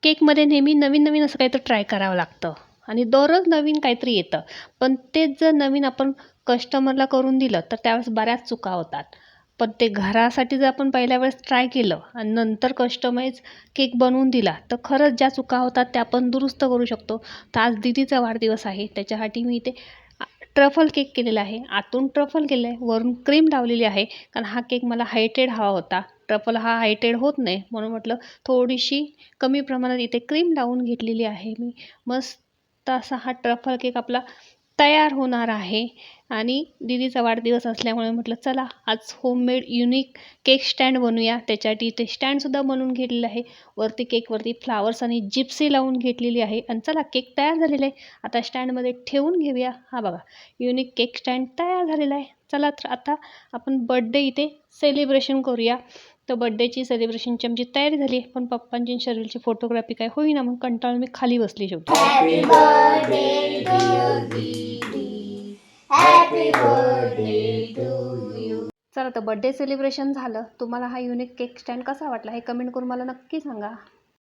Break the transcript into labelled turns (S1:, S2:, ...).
S1: केकमध्ये नेहमी नवीन-नवीन असं काहीतरी ट्राय करावं लागतं आणि दररोज नवीन काहीतरी येतं. पण तेच जर नवीन आपण कस्टमरला करून दिलं, तर त्यावेळेस बऱ्याच चुका होतात. पण ते घरासाठी जर आपण पहिल्या वेळेस ट्राय केलं आणि नंतर कस्टमाइज केक बनवून दिला, तर खरंच ज्या चुका होतात त्या आपण दुरुस्त करू शकतो. तर आज दीदीचा वाढदिवस आहे, त्याच्यासाठी मी इथे ट्रफल केक केलेला आहे. आतून ट्रफल केलं आहे, वरून क्रीम लावलेली आहे. कारण हा केक मला हायटेड हवा होता. ट्रफल हा हायटेड होत नाही, म्हणून म्हटलं थोडीशी कमी प्रमाणात इथे क्रीम लावून घेतलेली आहे मी. मस्त असा हा ट्रफल केक आपला तयार होणार आहे. आणि दीदीचा वाढदिवस असल्यामुळे म्हटलं चला आज होममेड युनिक केक स्टँड बनवूया. त्याच्यासाठी इथे स्टँडसुद्धा बनवून घेतलेलं आहे. वरती केकवरती फ्लावर्स आणि जिप्सी लावून घेतलेली आहे. आणि चला केक तयार झालेला आहे. आता स्टँडमध्ये ठेवून घेऊया. हा बघा, युनिक केक स्टँड तयार झालेला आहे. चला तर आता आपण बर्थडे इथे सेलिब्रेशन करूया. तर बर्थडेची सेलिब्रेशनची आमची तयारी झाली, पण पप्पांची आणि शर्विलची फोटोग्राफी काय होईना, मग कंटाळून मी खाली बसली शेवटी.
S2: Happy birthday dear Didi. Happy birthday to you.
S1: चला तर बर्थडे सेलिब्रेशन झालं. तुम्हाला हा युनिक केक स्टँड कसा वाटला हे कमेंट करून मला नक्की सांगा.